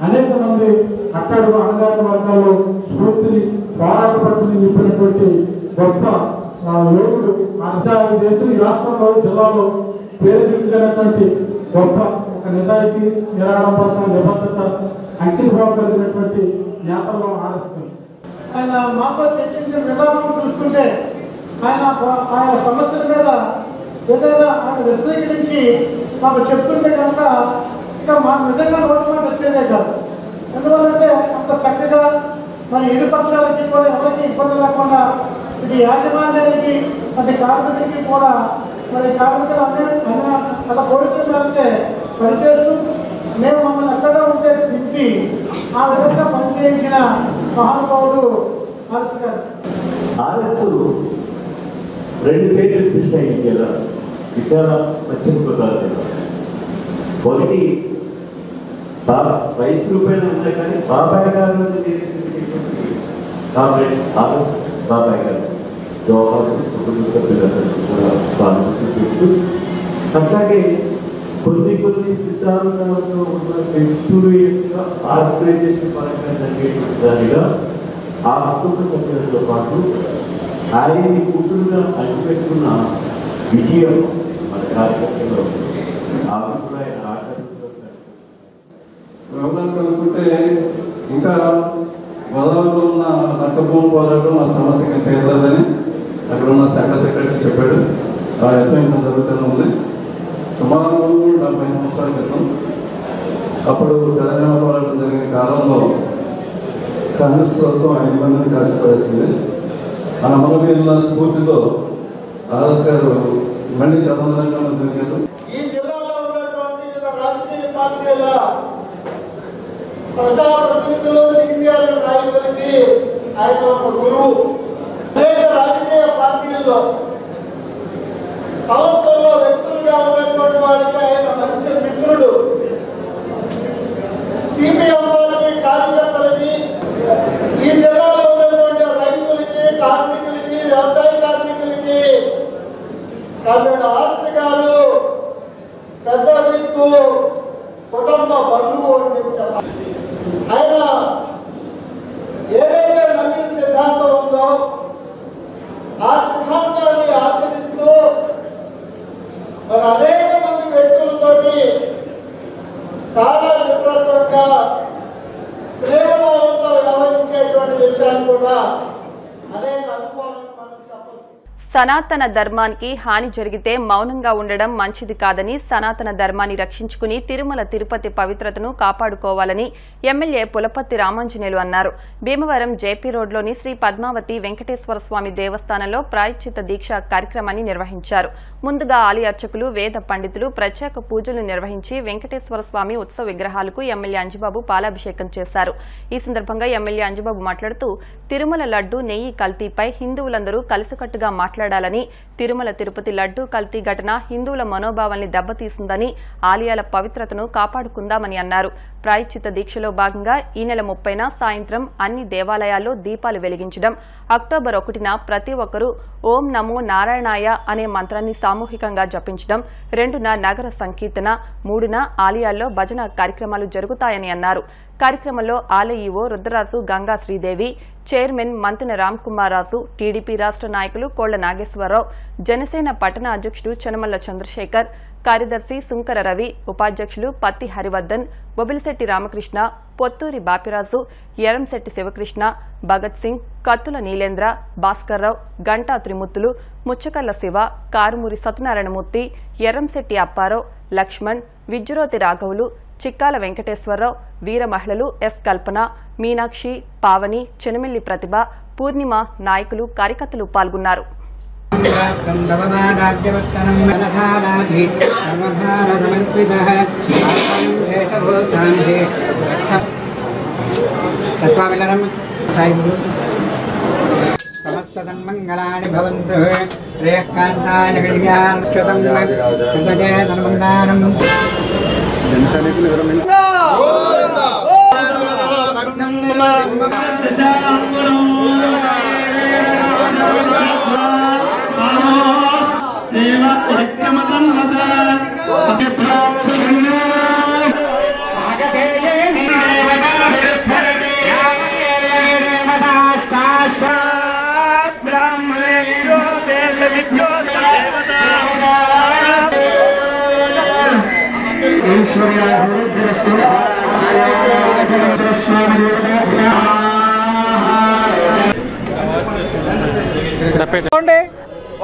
అనేక మంది అట్టడుగు అణగారిన వర్గాల్లో స్ఫూర్తిని, పోరాట పట్టుని నింపినటువంటి గొప్ప యోగుడు. ఈ దేశం, ఈ రాష్ట్రంలో, జిల్లాలో పేరుదిద్దినటువంటి గొప్ప ఒక నిజాయితీ, నిరాడంబరత, నిబద్ధత, అంకితభావం కలిగినటువంటి నేతల్లో ఆర్ఎస్పీ. ఆయన మాతో చర్చించిన విధానం చూస్తుంటే ఆయన సమస్యల మీద ఏదైనా ఆయన విశదీకరించి మాకు చెప్తుంటే కనుక ఇంకా మాకు నిజంగా నోటి మాట వచ్చేదే కాదు. ఎందువల్లంటే అంత చక్కగా మరి ఇరు పక్షాలకి కూడా ఎవరికి ఇబ్బంది లేకుండా ఇది యాజమాన్యానికి, అది కార్మికుడికి కూడా మరి కార్మికులు అలా కోరికలు మేరకే పనిచేస్తూ మేము మమ్మల్ని ఎక్కడ ఉంటే తిప్పి ఆ విధంగా పనిచేయించిన మహానుభావుడు ఆర్ఎస్ గారు. ఆర్ఎస్ 2 పేర్లు కృష్ణయ్య జిల్లా విశాల పశ్చిమ గోదావరి జిల్లా. ఒకటి వయసు రూపాయలు ఉన్నాయి కానీ బాబాయ్ గారు కామ్రేడ్ ఆర్ఎస్ బాబాయ్ గారు జవహర్ కుటుంబ సభ్యులందరికీ కూడా స్వాగతం చెప్తూ, అట్లాగే కొన్ని సిద్ధాంతాలతో ఉన్న వ్యక్తుల యొక్క ఆర్గనైజేషన్ పరంగా జరిగేటువంటి దానిగా ఆ కుటుంబ సభ్యులతో పాటు ఆయన్ని కూతురుగా అనిపెట్టుకున్న విజయం మన కార్యక్రమంలో ఆమె కూడా ఆయన కలుసుకుంటే ఇంకా గోదావరిలో ఉన్న నక్కభూమి పోరాటం ఆ సమస్యగా తీరాలని అక్కడ ఉన్న శాఖ సెక్రటరీ చెప్పాడు. ఆ అసైన్మెంట్ జరుగుతూనే ఉంది. సుమారు 70 సంవత్సరాల క్రితం అప్పుడు తెలంగాణ పోరాటం జరిగిన కాలంలో కాంగ్రెస్ ప్రభుత్వం 5 మందిని కలిసిపడేసింది. ఆ అమలుగీల స్ఫూర్తితో ఆర్ఎస్ గారు మళ్ళీ తెలంగాణలో జరిగారు. ఈ జిల్లాలో ఉన్నటువంటి రాజకీయ పార్టీల ప్రజాప్రతినిధులు, సీనియర్ నాయకులకి ఆయన ఒక గురువు. అనేక రాజకీయ పార్టీల్లో సంస్థల్లో వ్యక్తులుగా ఉన్నటువంటి వారికి ఆయన మంచి మిత్రుడు. సిపిఎం పార్టీ కార్యకర్తలకి, ఈ జిల్లాలో ఉన్నటువంటి రైతులకి, కార్మికులకి, వ్యవసాయ కార్మికులకి కామ్రేడ్ ఆర్ఎస్ గారు పెద్ద దిక్కు, కుటుంబ బంధువు అని చెప్పాలి. ఆయన ఏదైతే నమ్మిన సిద్ధాంతం ఉందో ఆ సిద్ధాంతాన్ని ఆచరిస్తూ మరి అనేక మంది వ్యక్తులతోటి చాలా మిత్రత్వంగా స్నేహభావంతో వ్యవహరించేటువంటి విషయాలు కూడా అనేక అనుభవాలు మనం చెప్పచ్చు. సనాతన ధర్మానికి హాని జరిగితే మౌనంగా ఉండడం మంచిది కాదని, సనాతన ధర్మాన్ని రక్షించుకుని తిరుమల తిరుపతి పవిత్రతను కాపాడుకోవాలని ఎమ్మెల్యే పులపర్తి రామాంజనేయులు అన్నారు. భీమవరం జేపీ రోడ్లోని శ్రీ పద్మావతి వెంకటేశ్వర స్వామి దేవస్థానంలో ప్రాయశ్చిత్త దీక్ష కార్యక్రమాన్ని నిర్వహించారు. ముందుగా ఆలయ అర్చకులు, వేద పండితులు ప్రత్యేక పూజలు నిర్వహించి వెంకటేశ్వర స్వామి ఉత్సవ విగ్రహాలకు ఎమ్మెల్యే అంజిబాబు పాలాభిషేకం చేశారు. ఈ సందర్భంగా ఎమ్మెల్యే అంజిబాబు మాట్లాడుతూ, తిరుమల లడ్డు నెయ్యి కల్తీపై హిందువులందరూ కలిసికట్టుగా మాట్లాడాలని, తిరుమల తిరుపతి లడ్డు కల్తీ ఘటన హిందువుల మనోభావాల్ని దెబ్బతీసిందని, ఆలయాల పవిత్రతను కాపాడుకుందామని అన్నారు. ప్రాయశ్చిత్త దీక్షలో భాగంగా ఈ నెల 30న సాయంత్రం అన్ని దేవాలయాల్లో దీపాలు వెలిగించడం, అక్టోబర్ 1న ప్రతి ఒక్కరూ ఓం నమో నారాయణాయ అనే మంత్రాన్ని సామూహికంగా జపించడం, 2న నగర సంకీర్తన, 3న ఆలయాల్లో భజన కార్యక్రమాలు జరుగుతాయని అన్నారు. కార్యక్రమంలో ఆలయ ఈవో రుద్రరాజు గంగా శ్రీదేవి, చైర్మన్ మంతెన రామ్కుమార్ రాజు, టీడీపీ రాష్ట్ర నాయకులు కోళ్ల నాగేశ్వరరావు, జనసేన పట్టణ అధ్యక్షుడు చనమల్ల చంద్రశేఖర్, కార్యదర్శి సుంకర రవి, ఉపాధ్యక్షులు పత్తి హరివర్ధన్, బొబిలిశెట్టి రామకృష్ణ, పొత్తూరి బాపిరాజు, ఎరంశెట్టి శివకృష్ణ, భగత్ సింగ్, కత్తుల నీలేంద్ర, భాస్కర్రావు, గంటా త్రిమూర్తులు, ముచ్చకల్ల శివ, కారుమూరి సత్యనారాయణమూర్తి, ఎర్రంశెట్టి అప్పారావు, లక్ష్మణ్, విజ్జురోతి రాఘవులు, చిక్కాల వెంకటేశ్వరరావు, వీర మహిళలు ఎస్ కల్పన, మీనాక్షి, పావని, చెనుమిల్లి ప్రతిభ, పూర్ణిమ నాయకులు, కార్యకర్తలు పాల్గొన్నారు. సమస్తన్మంగళాని భవంతు. రేయకాంతాని కళ్యాణక్షతం కృతజేతన్మందానం జనసైనికులు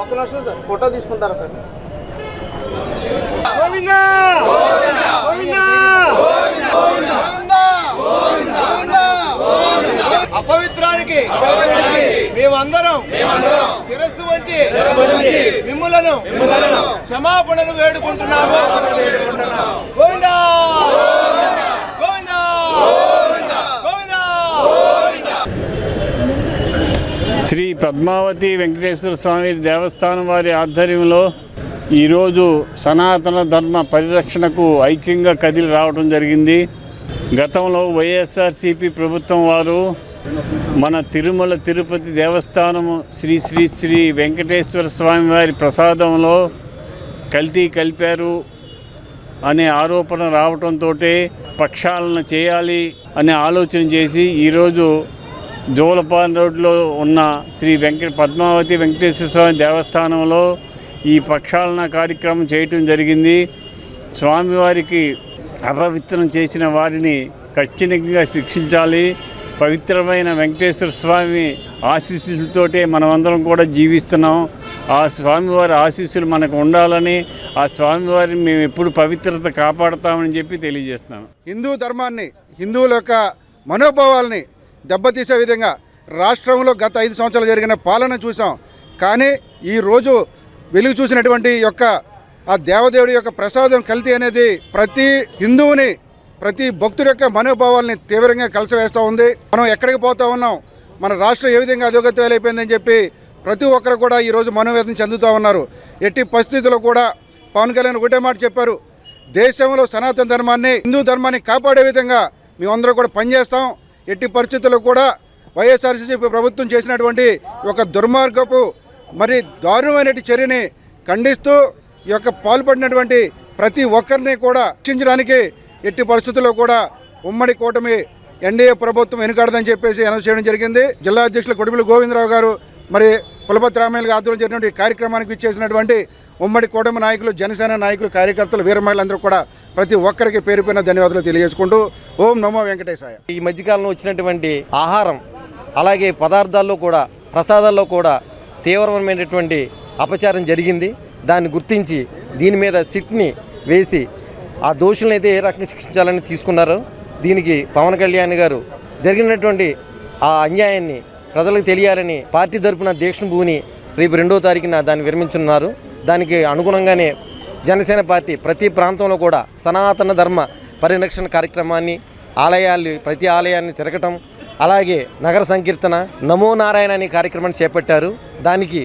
ఒక్క నిమిషం సార్, ఫోటో తీసుకుంటారా సార్? అపవిత్రానికి మేమందరం శిరస్సు వంచి మిమ్ములను క్షమాపణను వేడుకుంటున్నాము. గోవిందా గోవిందా గోవిందా. శ్రీ పద్మావతి వెంకటేశ్వర స్వామి దేవస్థానం వారి ఆధ్వర్యంలో ఈరోజు సనాతన ధర్మ పరిరక్షణకు ఐక్యంగా కదిలి రావడం జరిగింది. గతంలో వైఎస్ఆర్సీపీ ప్రభుత్వం వారు మన తిరుమల తిరుపతి దేవస్థానము శ్రీ శ్రీ శ్రీ వెంకటేశ్వర స్వామి వారి ప్రసాదంలో కల్తీ కలిపారు అనే ఆరోపణ రావడంతో పక్షాలను చేయాలి అనే ఆలోచన చేసి ఈరోజు జోలపాన్ రోడ్లో ఉన్న శ్రీ పద్మావతి వెంకటేశ్వర స్వామి దేవస్థానంలో ఈ ప్రక్షాళన కార్యక్రమం చేయటం జరిగింది. స్వామివారికి అపవిత్రం చేసిన వారిని ఖచ్చితంగా శిక్షించాలి. పవిత్రమైన వెంకటేశ్వర స్వామి ఆశీస్సులతోటే మనమందరం కూడా జీవిస్తున్నాం. ఆ స్వామివారి ఆశీస్సులు మనకు ఉండాలని, ఆ స్వామివారిని మేము ఎప్పుడు పవిత్రత కాపాడుతామని చెప్పి తెలియజేస్తున్నాం. హిందూ ధర్మాన్ని, హిందువుల యొక్క మనోభావాల్ని దెబ్బతీసే విధంగా రాష్ట్రంలో గత 5 సంవత్సరాలు జరిగిన పాలన చూసాం. కానీ ఈరోజు వెలుగు చూసినటువంటి యొక్క ఆ దేవదేవుడి యొక్క ప్రసాదం కల్తీ అనేది ప్రతి హిందువుని, ప్రతి భక్తుడి యొక్క మనోభావాల్ని తీవ్రంగా కలిసివేస్తూ ఉంది. మనం ఎక్కడికి పోతా ఉన్నాం, మన రాష్ట్రం ఏ విధంగా అధోగతి అయిపోయిందని చెప్పి ప్రతి ఒక్కరు కూడా ఈరోజు మనోవేదన చెందుతూ ఉన్నారు. ఎట్టి పరిస్థితుల్లో కూడా పవన్ కళ్యాణ్ ఒకటే మాట చెప్పారు, దేశంలో సనాతన ధర్మాన్ని, హిందూ ధర్మాన్ని కాపాడే విధంగా మేమందరం కూడా పనిచేస్తాం. ఎట్టి పరిస్థితుల్లో కూడా వైఎస్ఆర్సీపీ ప్రభుత్వం చేసినటువంటి ఒక దుర్మార్గపు మరి దారుణమైన చర్యని ఖండిస్తూ ఈ యొక్క పాల్పడినటువంటి ప్రతి ఒక్కరిని కూడా రక్షించడానికి ఎట్టి పరిస్థితుల్లో కూడా ఉమ్మడి కూటమి ఎన్డీఏ ప్రభుత్వం వెనుకాడదని చెప్పేసి అనౌన్స్ చేయడం జరిగింది. జిల్లా అధ్యక్షులు కొడిపిలి గోవిందరావు గారు మరి పులపతి రామయ్య గారి ఆధ్వర్యంలో జరిగినటువంటి కార్యక్రమానికి ఇచ్చేసినటువంటి ఉమ్మడి కూటమి నాయకులు, జనసేన నాయకులు, కార్యకర్తలు, వీరమహిళలందరూ కూడా ప్రతి ఒక్కరికి పేరు పైన ధన్యవాదాలు తెలియజేసుకుంటూ ఓం నమో వెంకటేశాయ. ఈ మధ్యకాలంలో వచ్చినటువంటి ఆహారం అలాగే పదార్థాల్లో కూడా, ప్రసాదాల్లో కూడా తీవ్రమైనటువంటి అపచారం జరిగింది. దాన్ని గుర్తించి దీని మీద సిట్ని వేసి ఆ దోషులను అయితే ఏ రకంగా శిక్షించాలని తీసుకున్నారో దీనికి పవన్ కళ్యాణ్ గారు జరిగినటువంటి ఆ అన్యాయాన్ని ప్రజలకు తెలియాలని పార్టీ తరపున దీక్షను భూని రేపు 2వ తారీఖున దాన్ని విరమించున్నారు. దానికి అనుగుణంగానే జనసేన పార్టీ ప్రతి ప్రాంతంలో కూడా సనాతన ధర్మ పరిరక్షణ కార్యక్రమాన్ని, ప్రతి ఆలయాన్ని తిరగటం, అలాగే నగర సంకీర్తన, నమో నారాయణ అనే కార్యక్రమాన్ని చేపట్టారు. దానికి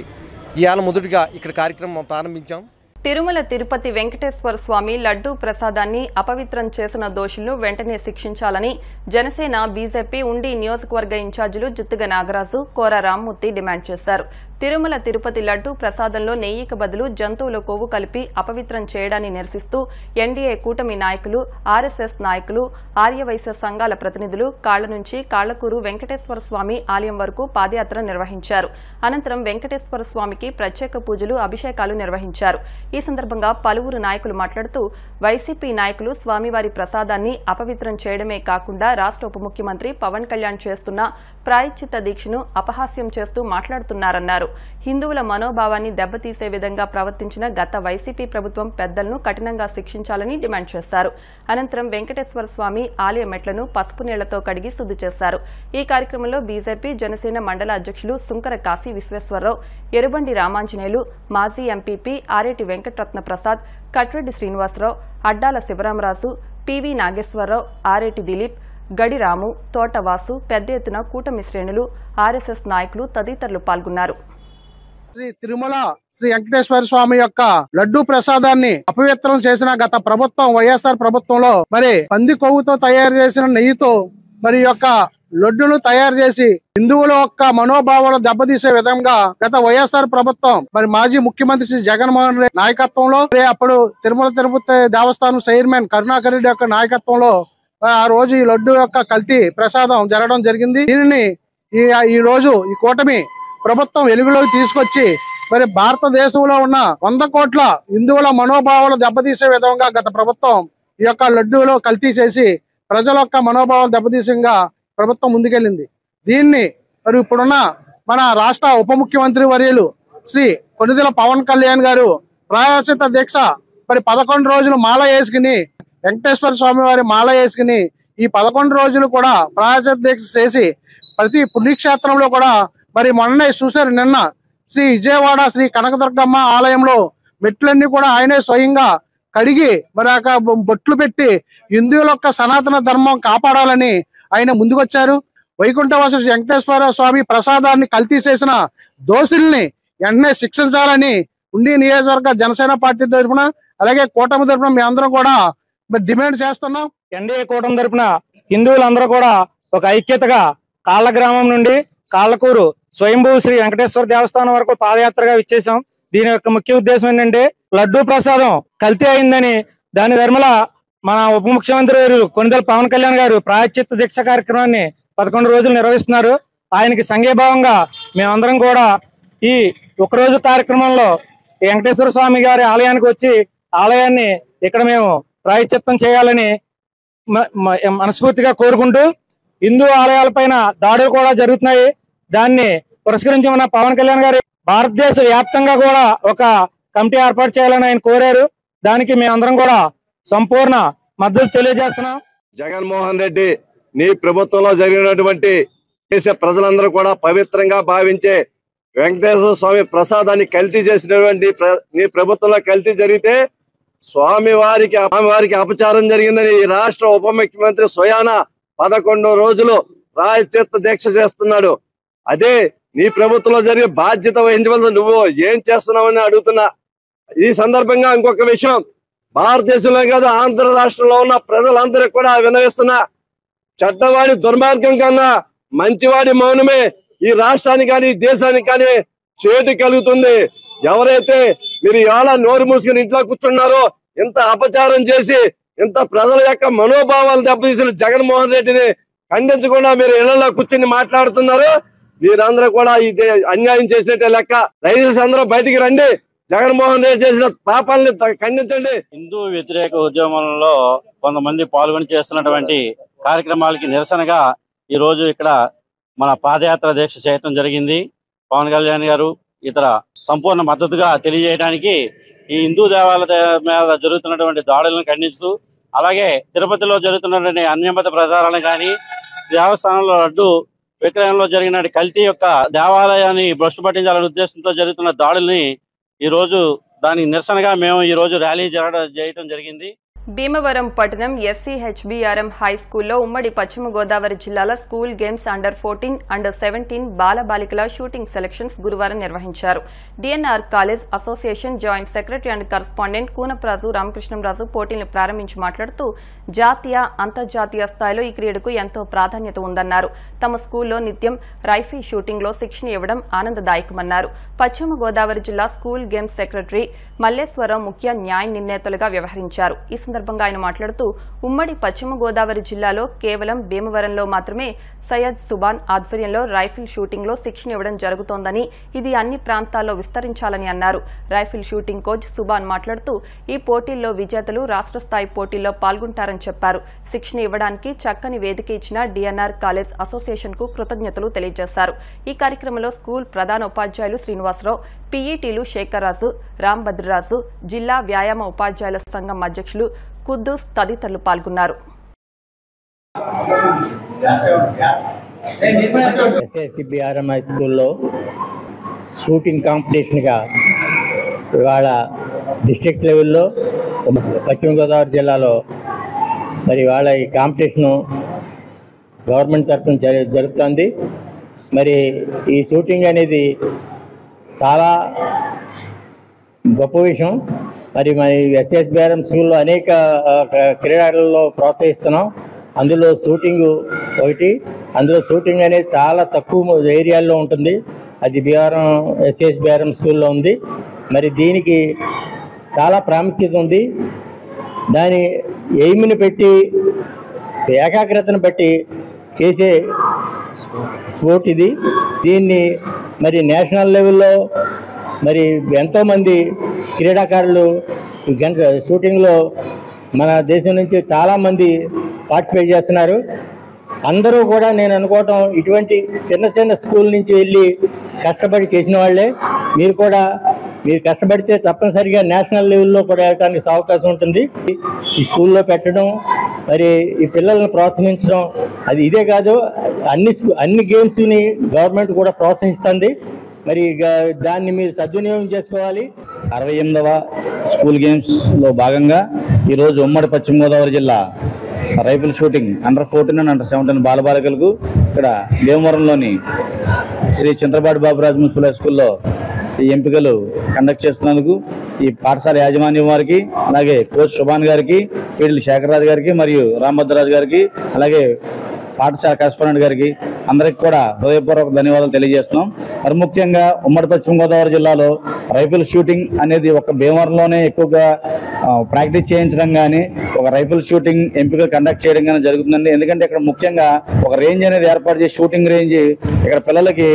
ఇవాళ మొదటిగా ఇక్కడ కార్యక్రమం ప్రారంభించాం. తిరుమల తిరుపతి వెంకటేశ్వర స్వామి లడ్డూ ప్రసాదాన్ని అపవిత్రం చేసిన దోషులను వెంటనే శిక్షించాలని జనసేన, బీజేపీ ఉండి నియోజకవర్గ ఇన్ఛార్జీలు జుత్తుగ నాగరాజు, కోర రామ్మూర్తి డిమాండ్ చేశారు. తిరుమల తిరుపతి లడ్డూ ప్రసాదంలో నెయ్యికి బదులు జంతువుల కొవ్వు కలిపి అపవిత్రం చేయడాన్ని నిరసిస్తూ ఎన్డీఏ కూటమి నాయకులు, ఆర్ఎస్ఎస్ నాయకులు, ఆర్యవైశ్య సంఘాల ప్రతినిధులు కాళ్ల నుంచి కాళ్లకూరు వెంకటేశ్వర స్వామి ఆలయం వరకు పాదయాత్ర నిర్వహించారు. అనంతరం వెంకటేశ్వర స్వామికి ప్రత్యేక పూజలు, అభిషేకాలు నిర్వహించారు. ఈ సందర్భంగా పలువురు నాయకులు మాట్లాడుతూ వైసీపీ నాయకులు స్వామివారి ప్రసాదాన్ని అపవిత్రం చేయడమే కాకుండా రాష్ట్ర ఉప ముఖ్యమంత్రి పవన్ కళ్యాణ్ చేస్తున్న ప్రాయశ్చిత్త దీక్షను అపహాస్యం చేస్తూ మాట్లాడుతున్నారన్నారు. హిందువుల మనోభావాన్ని దెబ్బతీసే విధంగా ప్రవర్తించిన గత వైసీపీ ప్రభుత్వం పెద్దలను కఠినంగా శిక్షించాలని డిమాండ్ చేశారు. అనంతరం వెంకటేశ్వర స్వామి ఆలయ మెట్లను పసుపు నీళ్లతో కడిగి శుద్ధి చేశారు. ఈ కార్యక్రమంలో బీజేపీ, జనసేన మండల అధ్యక్షులు సుంకర కాశీ విశ్వేశ్వరరావు, ఎరుబండి రామాంజనేయులు, మాజీ ఎంపీపీ ఆరేటి వెంకటరత్న ప్రసాద్, కట్రెడ్డి శ్రీనివాసరావు, అడ్డాల శివరామరాజు, పివి నాగేశ్వరరావు, ఆరేటి దిలీప్, గడిరాము, తోటవాసు, పెద్ద ఎత్తున కూటమి శ్రేణులు, ఆర్ఎస్ఎస్ నాయకులు తదితరులు పాల్గొన్నారు. శ్రీ తిరుమల శ్రీ వెంకటేశ్వర స్వామి యొక్క లడ్డూ ప్రసాదాన్ని అపవిత్రం చేసిన గత ప్రభుత్వం, వైఎస్ఆర్ ప్రభుత్వంలో మరి పంది కొవ్వుతో తయారు చేసిన నెయ్యితో మరి యొక్క లడ్డును తయారు చేసి హిందువుల యొక్క మనోభావాలు దెబ్బతీసే విధంగా గత వైఎస్ఆర్ ప్రభుత్వం మరి మాజీ ముఖ్యమంత్రి శ్రీ జగన్మోహన్ రెడ్డి నాయకత్వంలో, అప్పుడు తిరుమల తిరుపతి దేవస్థానం చైర్మన్ కరుణాకర్ రెడ్డి యొక్క నాయకత్వంలో ఆ రోజు ఈ లడ్డు యొక్క కల్తీ ప్రసాదం జరగడం జరిగింది. దీనిని ఈ రోజు ఈ కూటమి ప్రభుత్వం వెలుగులోకి తీసుకొచ్చి మరి భారతదేశంలో ఉన్న 100 కోట్ల హిందువుల మనోభావాలు దెబ్బతీసే విధంగా గత ప్రభుత్వం ఈ యొక్క లడ్డూలో కల్తీ చేసి ప్రజల యొక్క మనోభావాలు దెబ్బతీసేగా ప్రభుత్వం ముందుకెళ్ళింది. దీన్ని మరి ఇప్పుడున్న మన రాష్ట్ర ఉప ముఖ్యమంత్రి వర్యులు శ్రీ కొణిదెల పవన్ కళ్యాణ్ గారు ప్రాయశ్చిత్త దీక్ష మరి 11 రోజులు మాల వేసుకుని, వెంకటేశ్వర స్వామి వారి మాల వేసుకుని ఈ 11 రోజులు కూడా ప్రాయశ్చిత్త దీక్ష చేసి ప్రతి పుణ్యక్షేత్రంలో కూడా మరి మొన్నే చూశారు. నిన్న శ్రీ విజయవాడ శ్రీ కనకదుర్గమ్మ ఆలయంలో మెట్లన్నీ కూడా ఆయనే స్వయంగా కడిగి మరి ఆ బొట్లు పెట్టి హిందువుల యొక్క సనాతన ధర్మం కాపాడాలని ఆయన ముందుకొచ్చారు. వైకుంఠవాస వెంకటేశ్వర స్వామి ప్రసాదాన్ని కల్తీ చేసిన దోషుల్ని వెంటనే శిక్షించాలని ఉండి నియోజకవర్గ జనసేన పార్టీ తరఫున అలాగే కూటమి తరఫున మీ అందరం కూడా డిమాండ్ చేస్తున్నాం. ఎన్డీఏ కూటమి తరఫున హిందువులందరూ కూడా ఒక ఐక్యతగా కాళ్ళ గ్రామం నుండి కాళ్ళకూరు స్వయంభూ శ్రీ వెంకటేశ్వర దేవస్థానం వరకు పాదయాత్రగా విచ్చేసాం. దీని యొక్క ముఖ్య ఉద్దేశం ఏంటంటే లడ్డూ ప్రసాదం కల్తీ అయిందని దాని ధర్మల మన ఉప ముఖ్యమంత్రి గారు కొనిదెల పవన్ కళ్యాణ్ గారు ప్రాయశ్చిత్త దీక్ష కార్యక్రమాన్ని 11 రోజులు నిర్వహిస్తున్నారు. ఆయనకి సంఘీభావంగా మేమందరం కూడా ఈ ఒకరోజు కార్యక్రమంలో వెంకటేశ్వర స్వామి గారి ఆలయానికి వచ్చి ఆలయాన్ని ఇక్కడ మేము ప్రాయశ్చిత్తం చేయాలని మనస్ఫూర్తిగా కోరుకుంటూ, హిందూ ఆలయాలపైన దాడులు కూడా జరుగుతున్నాయి. దాన్ని పురస్కరించి మన పవన్ కళ్యాణ్ గారు భారతదేశ వ్యాప్తంగా కూడా ఒక కమిటీ ఏర్పాటు చేయాలని ఆయన కోరారు. దానికి మేమందరం కూడా సంపూర్ణ మద్దతు తెలియజేస్తున్నాం. జగన్మోహన్ రెడ్డి నీ ప్రభుత్వంలో జరిగినటువంటి దేశ ప్రజలందరూ కూడా పవిత్రంగా భావించే వెంకటేశ్వర స్వామి ప్రసాదాన్ని కల్తీ చేసినటువంటి నీ ప్రభుత్వంలో కల్తీ జరిగితే స్వామివారికి అపచారం జరిగిందని ఈ రాష్ట్ర ఉప ముఖ్యమంత్రి స్వయాన 11 రోజులు ప్రాయశ్చిత్త దీక్ష చేస్తున్నాడు. అదే నీ ప్రభుత్వంలో జరిగే బాధ్యత వహించవలసి నువ్వు ఏం చేస్తున్నావని అడుగుతున్నా. ఈ సందర్భంగా ఇంకొక విషయం, భారతదేశంలో కాదు ఆంధ్ర రాష్ట్రంలో ఉన్న ప్రజలందరికీ కూడా విన్నవిస్తున్నా, చెడ్డవాడి దుర్మార్గం కన్నా మంచివాడి మౌనమే ఈ రాష్ట్రానికి కానీ దేశానికి కానీ చేటు కలుగుతుంది. ఎవరైతే మీరు ఇవాళ నోరు మూసుకుని ఇంట్లో కూర్చున్నారో, ఇంత అపచారం చేసి ఇంత ప్రజల యొక్క మనోభావాలు దెబ్బతీసిన జగన్మోహన్ రెడ్డిని ఖండించకుండా మీరు ఇళ్లలో కూర్చుని మాట్లాడుతున్నారు. మీరందరూ కూడా ఇది అన్యాయం చేసినట్టే లెక్క. దయచేసి అందరూ బయటికి రండి, జగన్మోహన్ రెడ్డి చేసిన పాపాలని ఖండించండి. హిందూ వ్యతిరేక ఉద్యమంలో కొంతమంది పాల్గొని చేస్తున్నటువంటి కార్యక్రమాలకి నిరసనగా ఈ రోజు ఇక్కడ మన పాదయాత్ర దీక్ష చేయడం జరిగింది. పవన్ కళ్యాణ్ గారు ఇతర సంపూర్ణ మద్దతుగా తెలియజేయడానికి ఈ హిందూ దేవాలయ మీద జరుగుతున్నటువంటి దాడులను ఖండిస్తూ, అలాగే తిరుపతిలో జరుగుతున్నటువంటి అన్యమత ప్రచారాలను కానీ దేవస్థానంలో లడ్డు విక్రయంలో జరిగిన కల్తీ యొక్క దేవాలయాన్ని భ్రష్టు పట్టించాలనే ఉద్దేశంతో జరుగుతున్న దాడుల్ని ఈ రోజు దానికి నిరసనగా మేము ఈ రోజు ర్యాలీ చేయడం జరిగింది. భీమవరం పట్టణం ఎస్సీహెచ్బీఆర్ఎం హై స్కూల్లో ఉమ్మడి పశ్చిమ గోదావరి జిల్లాల స్కూల్ గేమ్స్ అండర్-14, అండర్-17 బాలబాలికల షూటింగ్ సెలక్షన్స్ గురువారం నిర్వహించారు. DNR college association joint secretary and correspondent Kunaparaju Ramakrishnamraju పోటీలను ప్రారంభించి మాట్లాడుతూ, జాతీయ అంతర్జాతీయ స్థాయిలో ఈ క్రీడకు ఎంతో ప్రాధాన్యత ఉందన్నారు. తమ స్కూల్లో నిత్యం రైఫిల్ షూటింగ్లో శిక్షణ ఇవ్వడం ఆనందదాయకమన్నారు. పశ్చిమ గోదావరి జిల్లా స్కూల్ గేమ్స్ సెక్రటరీ మల్లేశ్వరరావు ముఖ్య న్యాయ నిర్ణేతలుగా వ్యవహరించారు. ఈ సందర్భంగా ఆయన మాట్లాడుతూ, ఉమ్మడి పశ్చిమ గోదావరి జిల్లాలో కేవలం భీమవరంలో మాత్రమే సయ్యద్ సుబాన్ ఆధ్వర్యంలో రైఫిల్ షూటింగ్లో శిక్షణ ఇవ్వడం జరుగుతోందని, ఇది అన్ని ప్రాంతాల్లో విస్తరించాలని అన్నారు. రైఫిల్ షూటింగ్ కోచ్ సుబాన్ మాట్లాడుతూ, ఈ పోటీల్లో విజేతలు రాష్ట్ర స్థాయి పోటీల్లో పాల్గొంటారని చెప్పారు. శిక్షణ ఇవ్వడానికి చక్కని వేదిక ఇచ్చిన డిఎన్ఆర్ కాలేజ్ అసోసియేషన్ కు కృతజ్ఞతలు తెలియజేశారు. ఈ కార్యక్రమంలో స్కూల్ ప్రధాన ఉపాధ్యాయులు శ్రీనివాసరావు, పీఈటీలు శేఖర్రాజు, రాంభద్రరాజు, జిల్లా వ్యాయామ ఉపాధ్యాయుల సంఘం అధ్యక్షులు కుద్దూస్ తదితరులు పాల్గొన్నారు. ఎస్ఎస్సిబిఆర్ఎం హై స్కూల్లో షూటింగ్ కాంపిటీషన్గా ఇవాళ డిస్ట్రిక్ట్ లెవెల్లో పశ్చిమ గోదావరి జిల్లాలో మరి ఇవాళ ఈ కాంపిటీషను గవర్నమెంట్ తరఫున జరుగుతుంది. మరి ఈ షూటింగ్ అనేది చాలా గొప్ప విషయం. మరి ఎస్ఎస్బిఆర్ఎం స్కూల్లో అనేక క్రీడలలో ప్రోత్సహిస్తున్నాం. అందులో షూటింగ్ ఒకటి. అందులో షూటింగ్ అనేది చాలా తక్కువ ఏరియాల్లో ఉంటుంది. అది ఎస్ఎస్బిఆర్ఎం స్కూల్లో ఉంది. మరి దీనికి చాలా ప్రాముఖ్యత ఉంది. దాని ఎయిమ్ని పెట్టి ఏకాగ్రతను బట్టి చేసే స్పోర్ట్ ఇది. దీన్ని మరి నేషనల్ లెవెల్లో మరి ఎంతోమంది క్రీడాకారులు షూటింగ్లో మన దేశం నుంచి చాలామంది పార్టిసిపేట్ చేస్తున్నారు. అందరూ కూడా నేను అనుకోవటం ఇటువంటి చిన్న చిన్న స్కూల్ నుంచి వెళ్ళి కష్టపడి చేసిన వాళ్ళే. మీరు కష్టపడితే తప్పనిసరిగా నేషనల్ లెవెల్లో కూడా వెళ్ళడానికి అవకాశం ఉంటుంది. ఈ స్కూల్లో పెట్టడం మరి ఈ పిల్లల్ని ప్రోత్సహించడం అది ఇదే కాదు, అన్ని గేమ్స్ని గవర్నమెంట్ కూడా ప్రోత్సహిస్తుంది. మరి దాన్ని మీరు సద్వినియోగం చేసుకోవాలి. 68వ స్కూల్ గేమ్స్లో భాగంగా ఈరోజు ఉమ్మడి పశ్చిమ గోదావరి జిల్లా rifle shooting under 14 and under 17 బాలబాలికలకు ఇక్కడ భీమవరంలోని శ్రీ చంద్రబాబు బాబురాజు మున్సిపల్ హై స్కూల్లో ఈ ఎంపికలు కండక్ట్ చేస్తున్నందుకు ఈ పాఠశాల యాజమాన్యం వారికి, అలాగే కోచ్ శుభాన్ గారికి, పీడిల్ శేఖర్రాజు గారికి మరియు రాంభద్రరాజు గారికి, అలాగే పాఠశాల కరెస్పాండెంట్ గారికి అందరికి కూడా హృదయపూర్వక ధన్యవాదాలు తెలియజేస్తున్నాం. మరి ముఖ్యంగా ఉమ్మడి పశ్చిమ గోదావరి జిల్లాలో రైఫిల్ షూటింగ్ అనేది ఒక భీమవరంలోనే ఎక్కువగా ప్రాక్టీస్ చేయించడం కానీ, ఒక రైఫిల్ షూటింగ్ ఎంపిక కండక్ట్ చేయడం కానీ జరుగుతుందండి. ఎందుకంటే ఇక్కడ ముఖ్యంగా ఒక రేంజ్ అనేది ఏర్పాటు చేసి షూటింగ్ రేంజ్ ఇక్కడ పిల్లలకి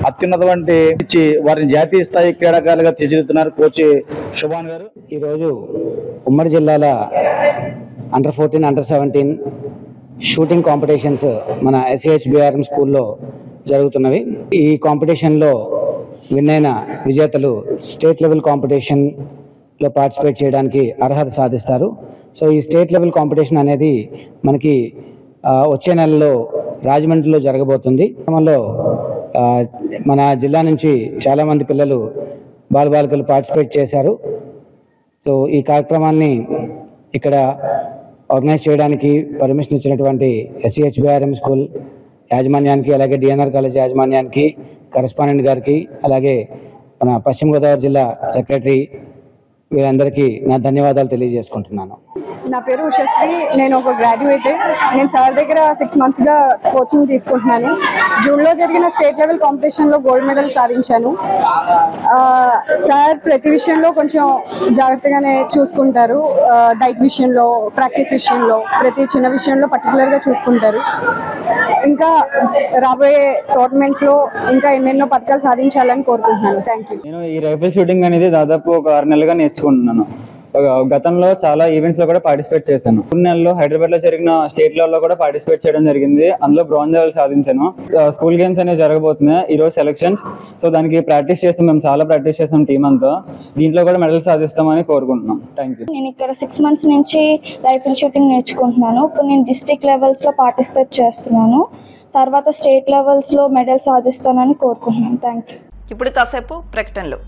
అత్యున్నతవంటి ఇచ్చి వారిని జాతీయ స్థాయి క్రీడాకారులుగా తీర్చిదిద్దుతున్నారు కోచ్ శుభాన్ గారు. ఈరోజు ఉమ్మడి జిల్లాల అండర్ 14 అండర్ 17 షూటింగ్ కాంపిటీషన్స్ మన SCHBRM స్కూల్లో జరుగుతున్నవి. ఈ కాంపిటీషన్లో విన్ అయిన విజేతలు స్టేట్ లెవెల్ కాంపిటీషన్లో పార్టిసిపేట్ చేయడానికి అర్హత సాధిస్తారు. సో ఈ స్టేట్ లెవెల్ కాంపిటీషన్ అనేది మనకి వచ్చే నెలలో రాజమండ్రిలో జరగబోతుంది. క్రమంలో మన జిల్లా నుంచి చాలామంది పిల్లలు బాలబాలికలు పార్టిసిపేట్ చేశారు. సో ఈ కార్యక్రమాన్ని ఇక్కడ ఆర్గనైజ్ చేయడానికి పర్మిషన్ ఇచ్చినటువంటి SCHBRM స్కూల్ యాజమాన్యానికి, అలాగే DNR కాలేజ్ యాజమాన్యానికి, కరెస్పాండెంట్ గారికి, అలాగే మన పశ్చిమ గోదావరి జిల్లా సెక్రటరీ వీరందరికీ నా ధన్యవాదాలు తెలియజేసుకుంటున్నాను. నా పేరు ఉషశ్రీ, నేను ఒక గ్రాడ్యుయేటెడ్. నేను సార్ దగ్గర 6 monthsగా కోచింగ్ తీసుకుంటున్నాను. జూన్లో జరిగిన స్టేట్ లెవెల్ కాంపిటీషన్లో గోల్డ్ మెడల్ సాధించాను. సార్ ప్రతి విషయంలో కొంచెం జాగ్రత్తగానే చూసుకుంటారు. డైట్ విషయంలో, ప్రాక్టీస్ విషయంలో, ప్రతి చిన్న విషయంలో పర్టికులర్గా చూసుకుంటారు. ఇంకా రాబోయే టోర్నమెంట్స్లో ఇంకా ఎన్నెన్నో పథకాలు సాధించాలని కోరుకుంటున్నాను. Thank you. నేను ఈ రైఫిల్ షూటింగ్ అనేది దాదాపు ఒక 6 నెలలుగా నేర్చుకుంటున్నాను. గతంలో చాలా ఈవెంట్స్లో కూడా పార్టిసిపేట్ చేశాను. 3 నెలల్లో హైదరాబాద్లో జరిగిన స్టేట్ లెవెల్లో కూడా పార్టిసిపేట్ చేయడం జరిగింది. అందులో బ్రాంజ్ లెవెల్ సాధించాను. స్కూల్ గేమ్స్ అనేవి జరగబోతున్నాయి ఈరోజు సెలక్షన్స్. సో దానికి ప్రాక్టీస్ చేస్తాం, మేము చాలా ప్రాక్టీస్ చేస్తాం టీం అంతా. దీంట్లో కూడా మెడల్ సాధిస్తామని కోరుకుంటున్నాం. Thank you. నేను ఇక్కడ 6 months నుంచి రైఫిల్ షూటింగ్ నేర్చుకుంటున్నాను. ఇప్పుడు నేను డిస్ట్రిక్ట్ లెవెల్స్లో పార్టిసిపేట్ చేస్తున్నాను. తర్వాత స్టేట్ లెవెల్స్లో మెడల్ సాధిస్తానని కోరుకుంటున్నాను. Thank you. ఇప్పుడు కాసేపు ప్రకటనలు.